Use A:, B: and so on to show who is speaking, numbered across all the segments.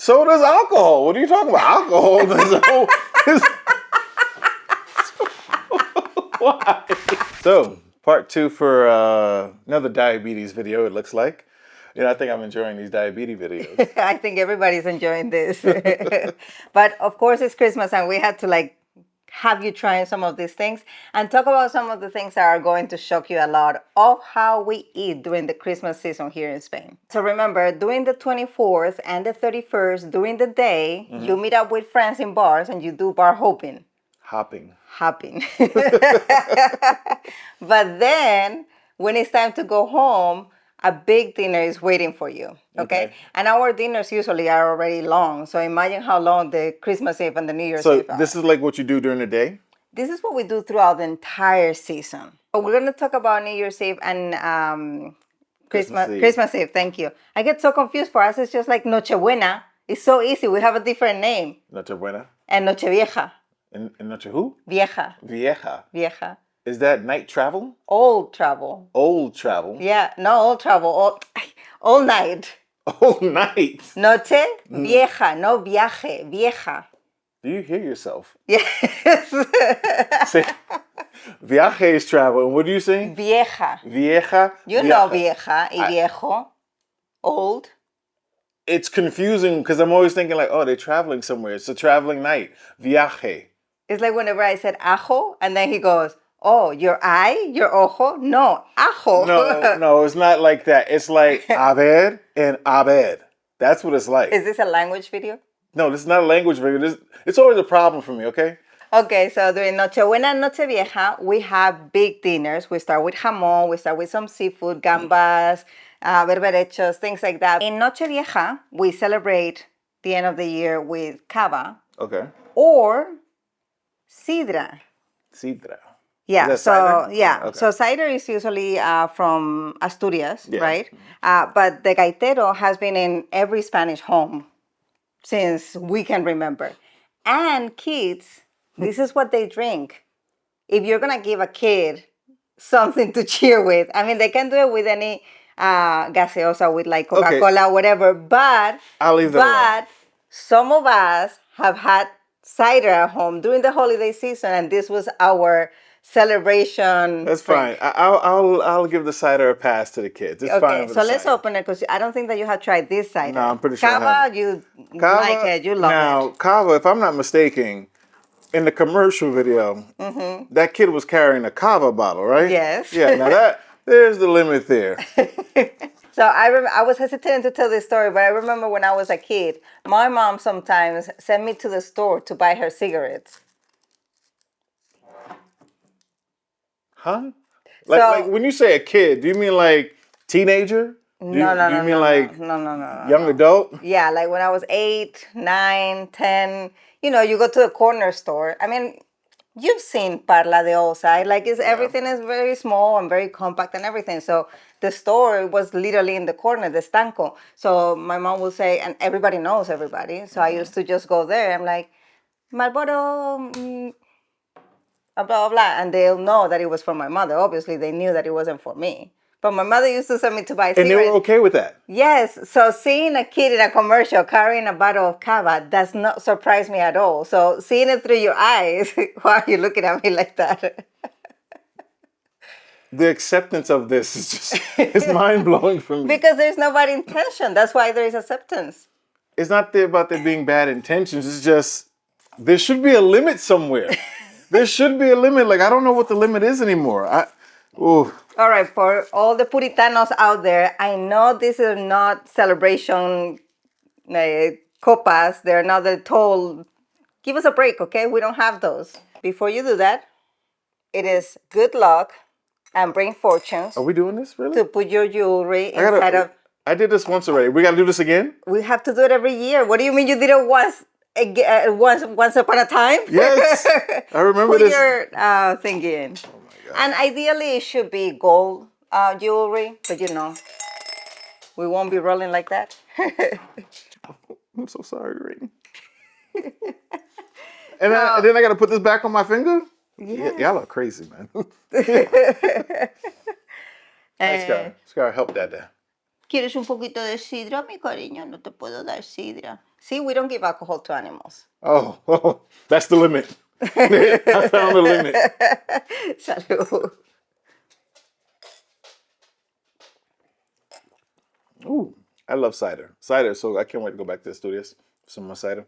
A: So does alcohol. What are you talking about? Alcohol does. Why? So, part 2 for another diabetes video, it looks like. I think I'm enjoying these diabetes videos.
B: I think everybody's enjoying this. But of course, it's Christmas and we had to have you try some of these things and talk about some of the things that are going to shock you a lot of how we eat during the Christmas season here in Spain. So remember, during the 24th and the 31st, during the day, you meet up with friends in bars and you do bar hopping.
A: Hopping.
B: But then, when it's time to go home, a big dinner is waiting for you, okay? And our dinners usually are already long, so imagine how long the Christmas Eve and the New Year's Eve are.
A: So this is like what you do during the day?
B: This is what we do throughout the entire season. But we're going to talk about New Year's Eve and Christmas Eve, thank you. I get so confused. For us, it's just like Nochebuena. It's so easy. We have a different name.
A: Nochebuena?
B: And Nochevieja.
A: And Noche who?
B: Vieja.
A: Vieja. Is that night travel?
B: Old travel.
A: Old travel?
B: Yeah, no, old travel. All night.
A: All night?
B: Noche vieja, no viaje, vieja.
A: Do you hear yourself?
B: Yes.
A: Say, viaje is travel. And what do you say?
B: Vieja.
A: Vieja?
B: You know vieja y viejo. Old.
A: It's confusing because I'm always thinking like, oh, they're traveling somewhere. It's a traveling night. Viaje.
B: It's like whenever I said ajo, and then he goes, oh, your eye, your ojo? No, ajo.
A: No, it's not like that. It's like haber and abed. That's what it's like.
B: Is this a language video?
A: No, this is not a language video. It's always a problem for me, okay?
B: Okay, so during Nochebuena and Nochevieja, we have big dinners. We start with jamón, we start with some seafood, gambas, berberechos, things like that. In Nochevieja, we celebrate the end of the year with cava.
A: Okay.
B: Or sidra.
A: Sidra.
B: Yeah,
A: cider?
B: Okay. So cider is usually from Asturias, right? But the gaitero has been in every Spanish home since we can remember. And kids, this is what they drink. If you're gonna give a kid something to cheer with, I mean, they can do it with any gaseosa, with like Coca-Cola, whatever. But
A: I'll leave that alone.
B: Some of us have had cider at home during the holiday season, and this was our celebration.
A: That's fine. I'll give the cider a pass to the kids. It's fine.
B: Okay, so let's open it because I don't think that you have tried this cider.
A: No, I'm pretty sure
B: Cava, you like it, you love it.
A: Now, cava, if I'm not mistaken, in the commercial video, that kid was carrying a cava bottle, right?
B: Yes.
A: Yeah. Now there's the limit there.
B: So I was hesitant to tell this story, but I remember when I was a kid, my mom sometimes sent me to the store to buy her cigarettes.
A: Huh? Like when you say a kid, do you mean like teenager?
B: No. Young
A: adult?
B: Yeah, like when I was 8, 9, 10, you go to the corner store. I mean, you've seen Parla de outside. Like everything is very small and very compact and everything. So the store was literally in the corner, the estanco. So my mom will say, and everybody knows everybody. So I used to just go there. I'm like, Marlboro, blah, blah, blah. And they'll know that it was for my mother. Obviously, they knew that it wasn't for me. But my mother used to send me to buy cigarettes.
A: And they were okay with that?
B: Yes. So seeing a kid in a commercial carrying a bottle of cava does not surprise me at all. So seeing it through your eyes, why are you looking at me like that?
A: The acceptance of this is just, it's mind-blowing for me.
B: Because there's no bad intention. That's why there is acceptance.
A: It's not about there being bad intentions. It's just, there should be a limit somewhere. There should be a limit. Like, I don't know what the limit is anymore. All
B: right, for all the puritanos out there, I know this is not celebration copas. They're not the toll. Give us a break, okay? We don't have those. Before you do that, it is good luck and bring fortunes.
A: Are we doing this, really?
B: To put your jewelry inside of...
A: I did this once already. We got to do this again?
B: We have to do it every year. What do you mean you did it once upon a time?
A: Yes, I remember this.
B: Put your thingy in. Oh my God. And ideally, it should be gold jewelry, but we won't be rolling like that.
A: I'm so sorry, Rainy. And then I got to put this back on my finger? Yeah. Y'all are crazy, man. Scar, help that there.
B: ¿Quieres un poquito de sidra, mi cariño? No te puedo dar sidra. See, we don't give alcohol to animals.
A: Oh, that's the limit. I found the limit.
B: Salud.
A: Ooh, I love cider. Cider, so I can't wait to go back to the studios. Some more cider.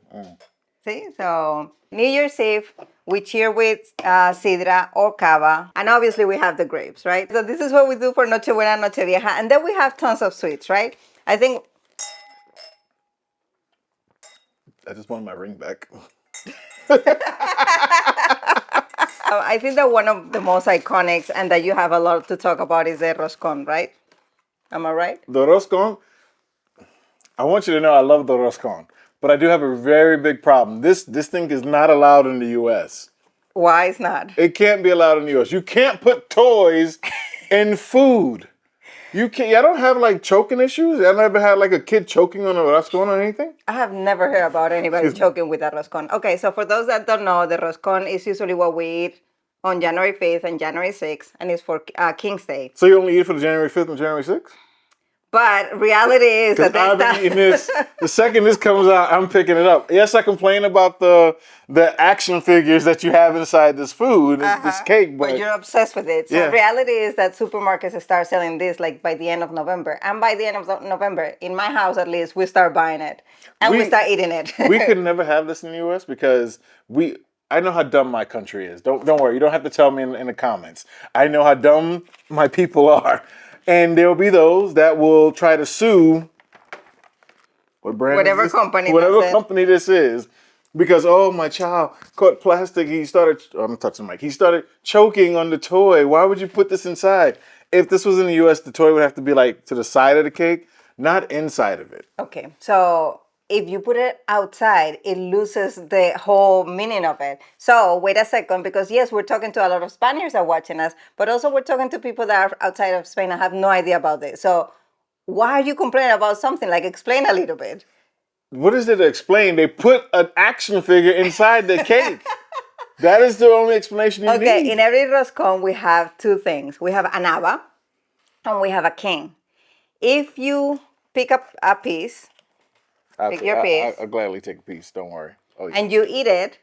B: See, so New Year's Eve, we cheer with sidra or cava, and obviously we have the grapes, right? So this is what we do for Nochebuena, Nochevieja, and then we have tons of sweets, right? I think
A: I just wanted my ring back.
B: I think that one of the most iconic and that you have a lot to talk about is the roscon, right? Am I right?
A: The roscon, I want you to know I love the roscon, but I do have a very big problem. This thing is not allowed in the U.S.
B: Why is not?
A: It can't be allowed in the U.S. You can't put toys in food. You can't. Y'all don't have like choking issues. Y'all never had like a kid choking on a roscon or anything.
B: I have never heard about anybody choking with a roscon. Okay, so for those that don't know, the roscon is usually what we eat on January 5th and January 6th, and it's for King's Day.
A: So you only eat for the January 5th and January 6th?
B: But reality is that
A: I've been eating this. The second this comes out, I'm picking it up. Yes, I complain about the action figures that you have inside this food, this cake,
B: but you're obsessed with it. So
A: Yeah.
B: reality is that supermarkets start selling this like by the end of November. And by the end of November, in my house at least, we start buying it. And we start eating it.
A: We could never have this in the U.S. because I know how dumb my country is. Don't worry. You don't have to tell me in the comments. I know how dumb my people are. And there will be those that will try to sue
B: whatever
A: company this is, because my child caught plastic. I'm touching the mic. He started choking on the toy. Why would you put this inside? If this was in the U.S., the toy would have to be like to the side of the cake, not inside of it.
B: Okay, so if you put it outside, it loses the whole meaning of it. So wait a second, because yes, we're talking to a lot of Spaniards that are watching us, but also we're talking to people that are outside of Spain and have no idea about this. So why are you complaining about something? Like, explain a little bit.
A: What is there to explain? They put an action figure inside the cake. That is the only explanation you need.
B: Okay, in every roscon, we have two things. We have an haba and we have a king. If you pick up a piece, pick your piece.
A: I'll gladly take a piece. Don't worry. Oh, yeah.
B: And you eat it,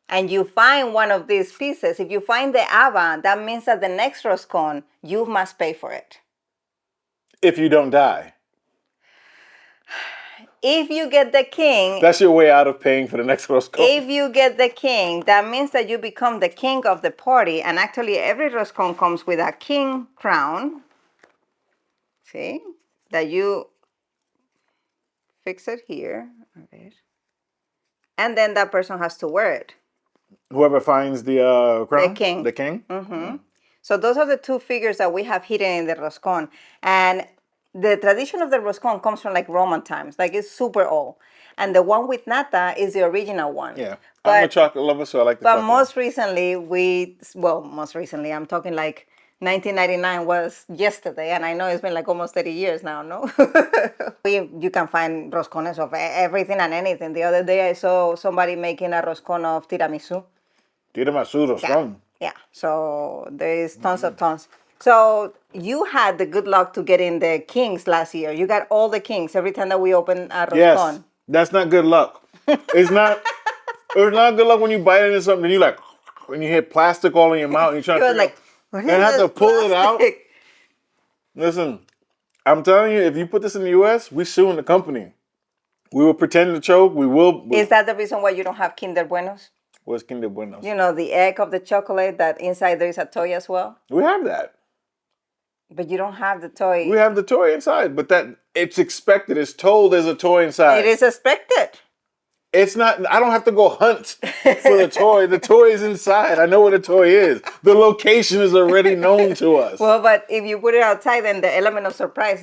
B: and you find one of these pieces. If you find the haba, that means that the next roscon, you must pay for it.
A: If you don't die.
B: If you get the king...
A: That's your way out of paying for the next roscon.
B: If you get the king, that means that you become the king of the party. And actually, every roscon comes with a king crown. See? That you fix it here. And then that person has to wear it.
A: Whoever finds the crown?
B: The king.
A: The king?
B: Mm-hmm. So those are the two figures that we have hidden in the roscon. And the tradition of the roscon comes from like Roman times. Like, it's super old. And the one with nata is the original one.
A: Yeah. I'm a chocolate lover, so I like the chocolate.
B: But most recently, I'm talking like 1999 was yesterday, and I know it's been like almost 30 years now, no? You can find roscones of everything and anything. The other day I saw somebody making a roscon of tiramisu.
A: Tiramisu roscon.
B: Yeah, so there is tons. So you had the good luck to get in the kings last year. You got all the kings every time that we open a roscon.
A: Yes, that's not good luck. It's not good luck when you bite into something and you like, when you hit plastic all in your mouth and you're trying to and have to pull it out. Listen, I'm telling you, if you put this in the U.S., we suing the company. We will pretend to choke. We will.
B: Is that the reason why you don't have Kinder Buenos?
A: What's Kinder Buenos?
B: You know, the egg of the chocolate that inside there is a toy as well?
A: We have that.
B: But you don't have the toy.
A: We have the toy inside, but it's expected. It's told there's a toy inside.
B: It is expected.
A: It's not, I don't have to go hunt for the toy. The toy is inside. I know what the toy is. The location is already known to us.
B: Well, but if you put it outside, then the element of surprise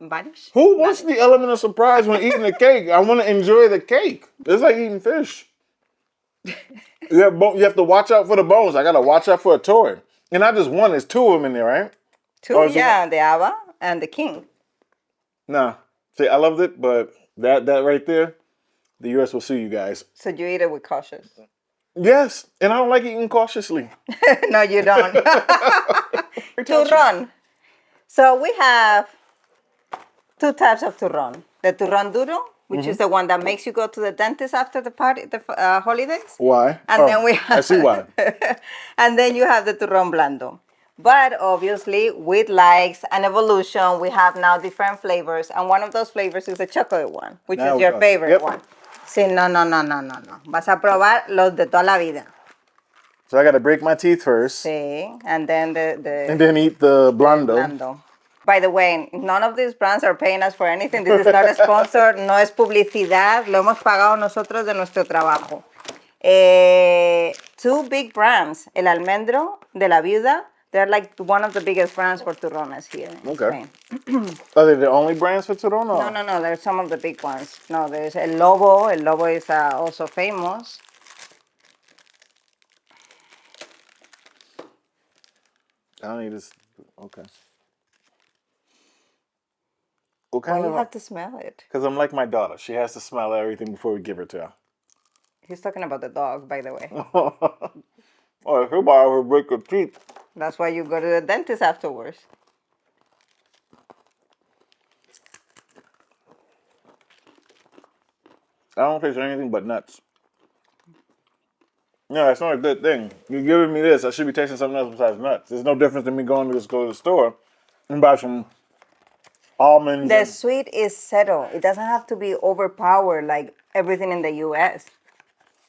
B: vanish.
A: Who wants the element of surprise when eating the cake? I want to enjoy the cake. It's like eating fish. You have to watch out for the bones. I got to watch out for a toy. And not just one, there's two of them in there, right?
B: Two, yeah, the haba and the king.
A: Nah. See, I loved it, but that right there, the U.S. will sue you guys.
B: So you eat it with caution?
A: Yes, and I don't like eating cautiously.
B: No, you don't. Turrón. So we have two types of turrón. The turrón duro which is the one that makes you go to the dentist after the party, the holidays.
A: Why?
B: And then we have,
A: I see why.
B: and then you have the turrón blando. But obviously, with likes and evolution, we have now different flavors. And one of those flavors is the chocolate one, which
A: Now
B: is your
A: we go.
B: favorite
A: Yep.
B: one. Sí, no. Vas a probar los de toda la vida.
A: So I got to break my teeth first.
B: Sí, and then
A: And then eat the blando.
B: blando. By the way, none of these brands are paying us for anything. This is not a sponsor, no es publicidad. Lo hemos pagado nosotros de nuestro trabajo. Two big brands, El Almendro de la Viuda. They're like one of the biggest brands for turrones here in Spain.
A: Are they the only brands for Turrone?
B: No. There's some of the big ones. No, there's El Lobo. El Lobo is also famous.
A: I don't need this. Okay.
B: Why you have to smell it?
A: Because I'm like my daughter. She has to smell everything before we give her to her.
B: He's talking about the dog, by the way.
A: Oh, if her body will break her teeth.
B: That's why you go to the dentist afterwards.
A: I don't taste anything but nuts. No, that's not a good thing. You're giving me this. I should be tasting something else besides nuts. There's no difference than me going to just go to the store and buy some almonds.
B: The sweet is settled. It doesn't have to be overpowered like everything in the U.S.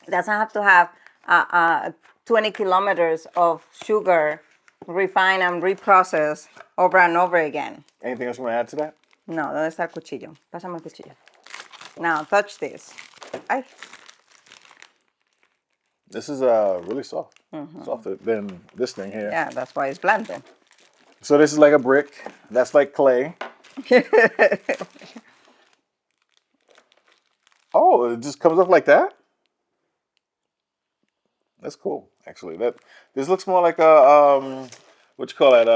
B: It doesn't have to have 20 kilometers of sugar refined and reprocessed over and over again.
A: Anything else you want to add to that?
B: No, ¿dónde está el cuchillo? Pásame el cuchillo. Now, touch this. Ay.
A: This is really soft. Softer than this thing here.
B: Yeah, that's why it's blended.
A: So this is like a brick. That's like clay. Oh, it just comes up like that? That's cool, actually. This looks more like a what you call it?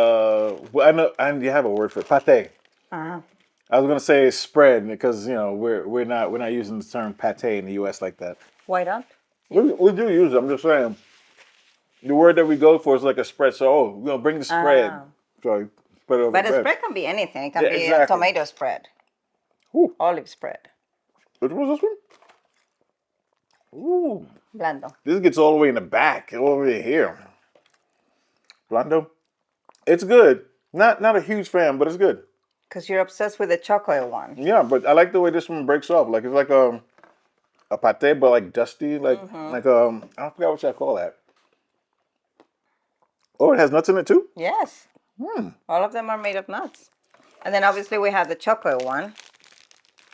A: Well, I know, and you have a word for it, pate.
B: Uh-huh.
A: I was gonna say spread because we're not using the term pate in the U.S. like that.
B: Why not?
A: We do use it. I'm just saying the word that we go for is like a spread. So we're gonna bring the spread. So spread over
B: But
A: bread.
B: a spread can be anything. It can
A: Yeah,
B: be a
A: exactly.
B: tomato spread,
A: Ooh.
B: olive spread,
A: Which one's this one? Ooh.
B: blando.
A: This gets all the way in the back, over here. Blando. It's good. Not a huge fan, but it's good.
B: Because you're obsessed with the chocolate one.
A: Yeah, but I like the way this one breaks off. Like it's like a pate, but like dusty, like I forgot what y'all call that. Oh, it has nuts in it too?
B: Yes. All of them are made of nuts. And then obviously we have the chocolate one.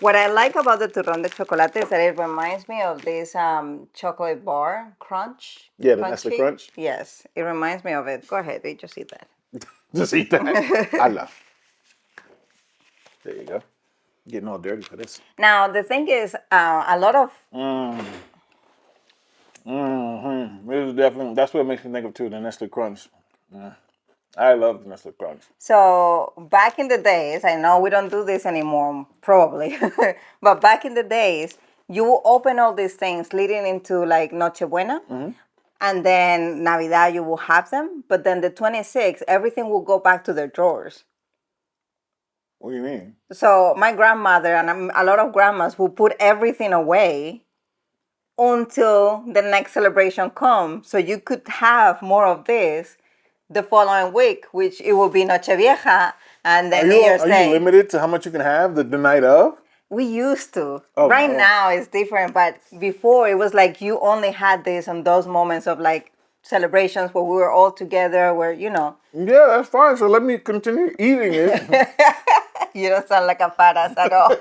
B: What I like about the turrón de chocolate is that it reminds me of this chocolate bar crunch.
A: Yeah, the Nestle Crunch.
B: Yes, it reminds me of it. Go ahead, they just eat that.
A: Just eat that. I love. There you go. Getting all dirty for this.
B: Now the thing is, a lot of
A: This is definitely, that's what it makes me think of too, the Nestle Crunch. I love the Nestle Crunch.
B: so back in the days, I know we don't do this anymore, probably, but back in the days, you will open all these things leading into like Nochebuena, and then Navidad you will have them, but then the 26th, everything will go back to their drawers.
A: What do you mean?
B: So my grandmother and a lot of grandmas will put everything away until the next celebration comes, so you could have more of this the following week, which it will be Nochevieja and then New Year's Day.
A: Are you limited to how much you can have the night of?
B: We used to.
A: Oh,
B: right
A: man.
B: now it's different, but before it was like you only had this on those moments of like celebrations where we were all together, where
A: Yeah, that's fine. So let me continue eating it.
B: you don't sound like a fat ass at all.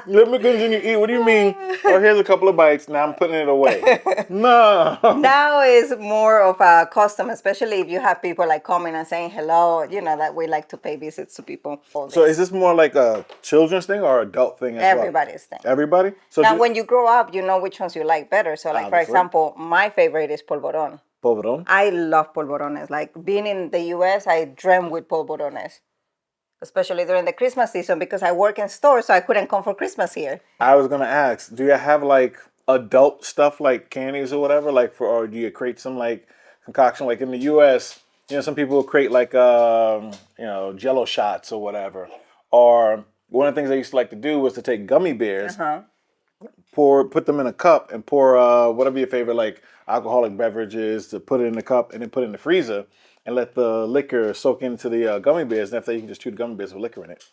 A: Let me continue eating. What do you mean? Oh, here's a couple of bites. Now I'm putting it away. No.
B: Now is more of a custom, especially if you have people like coming and saying hello, that we like to pay visits to people.
A: So is this more like a children's thing or adult thing as well?
B: Everybody's thing.
A: Everybody? So
B: Now, when you grow up, you know which ones you like better. So, like, for
A: Obviously.
B: example, my favorite is polvorón.
A: Polvorón?
B: I love polvorones. Like, being in the U.S., I dream with polvorones. Especially during the Christmas season because I work in stores, so I couldn't come for Christmas here.
A: I was going to ask, do you have like adult stuff like candies or whatever? Or do you create some like concoction? Like in the U.S., some people will create like, Jello shots or whatever. Or one of the things I used to like to do was to take gummy bears, put them in a cup, and pour whatever your favorite like alcoholic beverage is, to put it in the cup and then put it in the freezer and let the liquor soak into the gummy bears. And after you can just chew the gummy bears with liquor in it.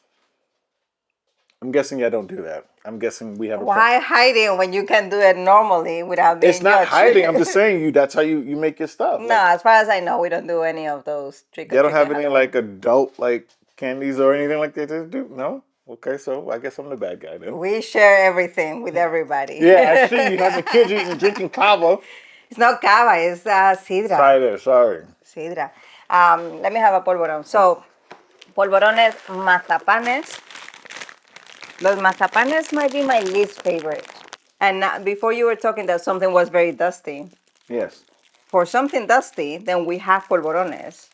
A: I'm guessing I don't do that. I'm guessing we have a
B: Why hiding when you can do it normally without being
A: It's not
B: judged?
A: hiding. I'm just saying that's how you make your stuff.
B: No,
A: Like,
B: as far as I know, we don't do any of those trick or
A: they don't have
B: treat
A: any
B: Halloween.
A: like adult like candies or anything like that to do. No. Okay, so I guess I'm the bad guy then.
B: We share everything with everybody.
A: Yeah, I see you have the kids eating and drinking cava.
B: It's not cava, it's sidra.
A: Cider, sorry.
B: Sidra. Let me have a polvorón. So, polvorones, mazapanes. Los mazapanes might be my least favorite. And before you were talking that something was very dusty.
A: Yes.
B: For something dusty, then we have polvorones.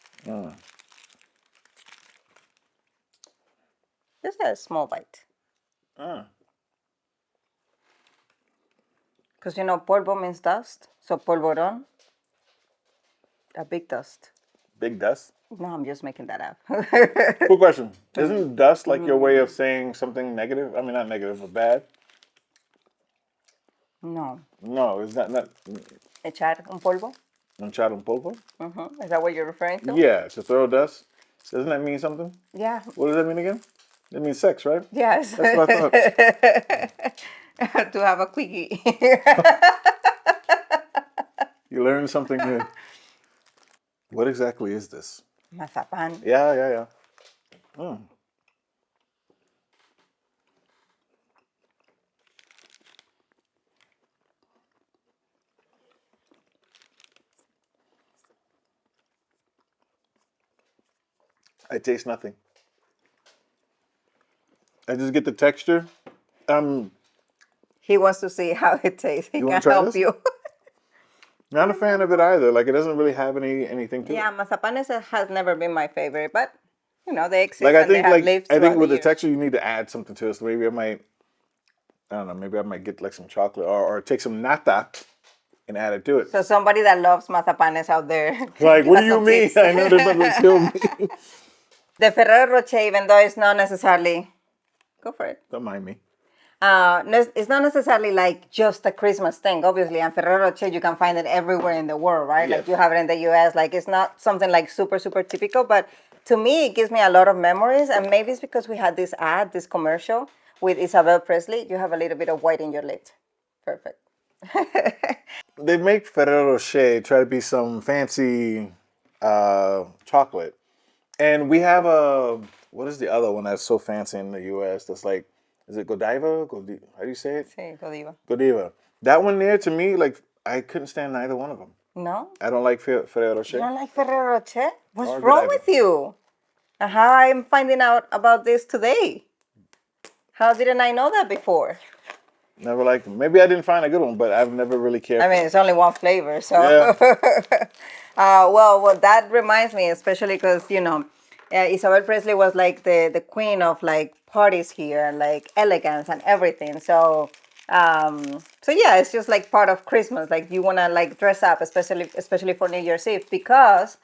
B: Just a small bite. Because you know, polvo means dust. So polvorón, a big dust.
A: Big dust.
B: No, I'm just making that up.
A: Quick question. Isn't dust like your way of saying something negative? I mean, not negative, but bad?
B: No.
A: No, is that not
B: Echar un polvo?
A: echar un polvo?
B: Is that what you're referring to?
A: Yeah, to throw dust. Doesn't that mean something?
B: Yeah.
A: What does that mean again? It means sex, right?
B: Yes.
A: That's what I thought.
B: To have a quickie.
A: You learn something new. What exactly is this?
B: Mazapan.
A: Yeah. I taste nothing. I just get the texture.
B: He wants to see how it tastes. He
A: You
B: can
A: wanna try
B: help
A: this?
B: you.
A: Not a fan of it either. Like, it doesn't really have anything to
B: Yeah,
A: it.
B: mazapanes has never been my favorite, but you know they exist
A: Like, I
B: and they
A: think
B: have lived
A: I think
B: throughout
A: with the
B: years.
A: texture, you need to add something to it. So maybe I don't know, maybe I might get like some chocolate or take some nata and add it to it.
B: So somebody that loves mazapanes out there.
A: Like,
B: give
A: what
B: us
A: do you
B: some
A: mean?
B: tips.
A: I know they're about to kill me.
B: The Ferrero Rocher, even though it's not necessarily, go for it.
A: Don't mind me.
B: It's not necessarily like just a Christmas thing, obviously. And Ferrero Rocher, you can find it everywhere in the world, right?
A: Yes.
B: Like you have it in the US. Like it's not something like super, super typical. But to me, it gives me a lot of memories. And maybe it's because we had this ad, this commercial with Isabel Presley. You have a little bit of white in your lips. Perfect.
A: They make Ferrero Rocher try to be some fancy chocolate. And we have what is the other one that's so fancy in the U.S. that's like, is it Godiva? How do you say it?
B: Sí, Godiva.
A: Godiva. That one there, to me, like, I couldn't stand either one of them.
B: No?
A: I don't like Ferrero Rocher.
B: You don't like Ferrero Rocher? What's
A: Or
B: wrong
A: Godiva.
B: with you? And how I'm finding out about this today? How didn't I know that before?
A: Never liked them. Maybe I didn't find a good one, but I've never really cared
B: I
A: for
B: mean,
A: them.
B: it's only one flavor, so.
A: Yeah.
B: Well, that reminds me, especially because, you know, Isabel Presley was like the queen of like parties here and like elegance and everything. So, yeah, it's just like part of Christmas. Like you want to like dress up, especially for New Year's Eve, because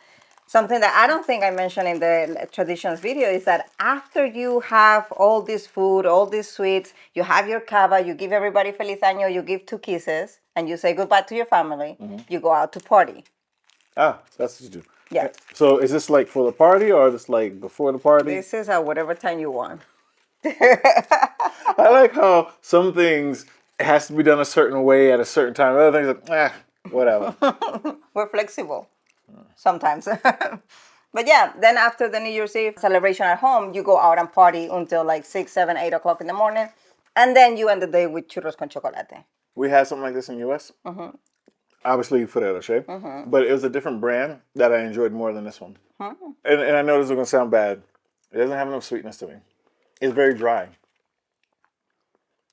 B: something that I don't think I mentioned in the traditions video is that after you have all this food, all these sweets, you have your cava, you give everybody Feliz Año, you give 2 kisses, and you say goodbye to your family, you go out to party.
A: Ah, that's what you do.
B: Yeah.
A: So is this like for the party or is this like before the party?
B: This is at whatever time you want.
A: I like how some things it has to be done a certain way at a certain time. Other things like, whatever.
B: We're flexible sometimes. But yeah, then after the New Year's Eve celebration at home, you go out and party until like 6, 7, 8 o'clock in the morning. And then you end the day with churros con chocolate.
A: We had something like this in the U.S. Obviously Ferrero Rocher, but it was a different brand that I enjoyed more than this one. And I know this is going to sound bad. It doesn't have enough sweetness to me. It's very dry.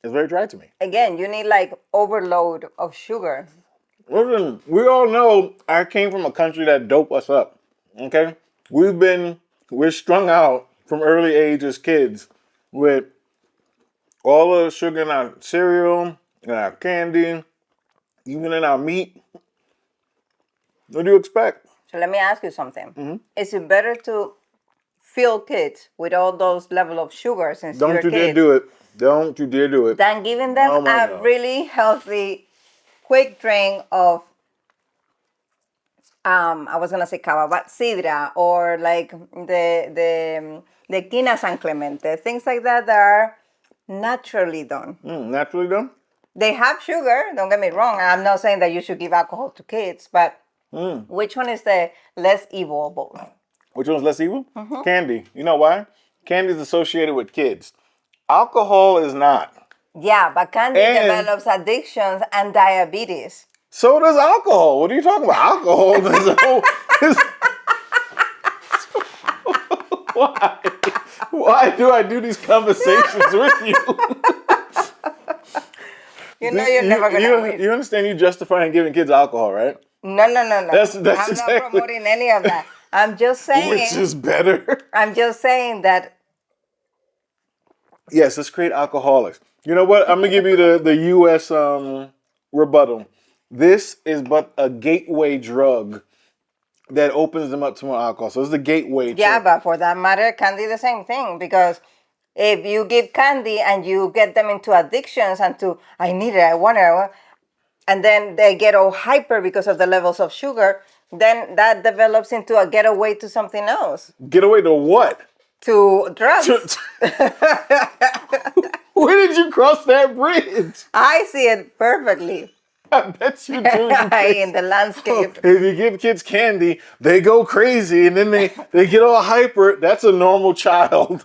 A: It's very dry to me.
B: Again, you need like overload of sugar.
A: Listen, we all know I came from a country that doped us up. Okay? We're strung out from early age as kids with all the sugar in our cereal, in our candy, even in our meat. What do you expect?
B: So let me ask you something. Is it better to fill kids with all those level of sugar since
A: Don't
B: you're
A: you dare
B: kids,
A: do it. Don't you dare do it.
B: than giving them
A: Oh my
B: a
A: God.
B: really healthy, quick drink of, I was gonna say cava, but sidra, or like the quina San Clemente, things like that are naturally done.
A: Naturally done?
B: They have sugar, don't get me wrong. I'm not saying that you should give alcohol to kids, but which one is the less evil of both?
A: Which one's less evil? Candy. You know why? Candy's associated with kids. Alcohol is not.
B: Yeah, but candy
A: And-
B: develops addictions and diabetes.
A: So does alcohol. What are you talking about? Alcohol is a whole... Why? Why do I do these conversations with you?
B: You know you're never gonna win.
A: You understand you justifying giving kids alcohol, right?
B: No.
A: That's
B: I'm
A: exactly-
B: not promoting any of that. I'm just saying.
A: Which is better.
B: I'm just saying that.
A: Yes, let's create alcoholics. You know what? I'm going to give you the U.S. Rebuttal. This is but a gateway drug that opens them up to more alcohol. So it's the gateway.
B: Yeah, but for that matter, candy the same thing, because if you give candy and you get them into addictions and to, I need it, I want it, and then they get all hyper because of the levels of sugar, then that develops into a getaway to something else.
A: Get away to what?
B: To drugs.
A: Where did you cross that bridge?
B: I see it perfectly
A: I bet you do.
B: in the landscape.
A: If you give kids candy, they go crazy and then they get all hyper. That's a normal child.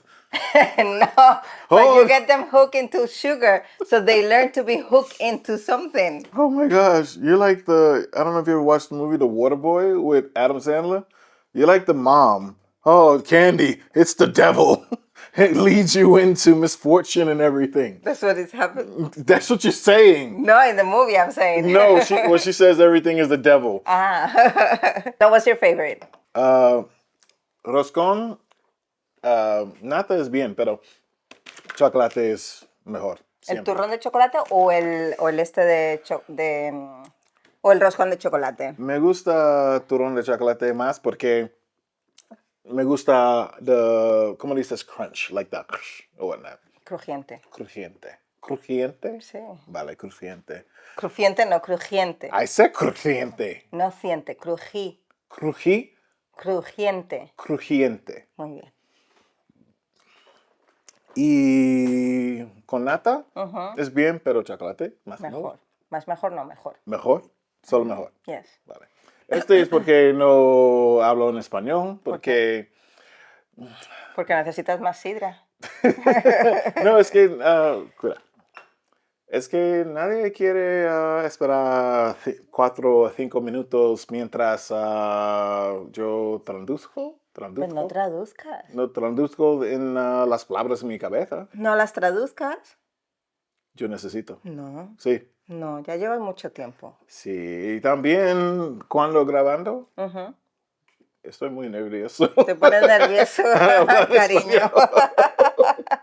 B: No, but
A: Oh.
B: you get them hooked into sugar, so they learn to be hooked into something.
A: Oh my gosh. You're like I don't know if you ever watched the movie The Waterboy with Adam Sandler. You're like the mom. Oh, candy, it's the devil. It leads you into misfortune and everything.
B: That's what is happening.
A: That's what you're saying.
B: No, in the movie I'm saying.
A: No, she says everything is the devil.
B: That was your favorite?
A: Roscón, nata es bien, pero chocolate es mejor.
B: ¿El
A: Siempre.
B: turrón de chocolate o el este o el roscón de chocolate?
A: Me gusta turrón de chocolate más porque me gusta ¿cómo dices crunch? Like that, or whatnot.
B: Crujiente.
A: Crujiente. ¿Crujiente?
B: Sí.
A: Vale, crujiente.
B: Crujiente, no crujiente.
A: I said crujiente.
B: No siente, crují.
A: Crují,
B: Crujiente.
A: crujiente.
B: Muy bien.
A: Y con nata es bien, pero chocolate más
B: Mejor. Más mejor, no mejor.
A: Mejor, solo mejor.
B: Yes.
A: Vale. Este es porque no hablo en español, porque...
B: Porque necesitas más sidra.
A: No, es que... cuida. Es que nadie quiere esperar 4 o 5 minutos mientras yo traduzco.
B: Pues no traduzcas.
A: No traduzco en las palabras en mi cabeza.
B: ¿No las traduzcas?
A: Yo necesito.
B: No.
A: Sí.
B: No, ya llevas mucho tiempo.
A: Sí, y también cuando grabando,
B: Ujú.
A: estoy muy nervioso.
B: Te pones nervioso,
A: Hablar
B: cariño.
A: español.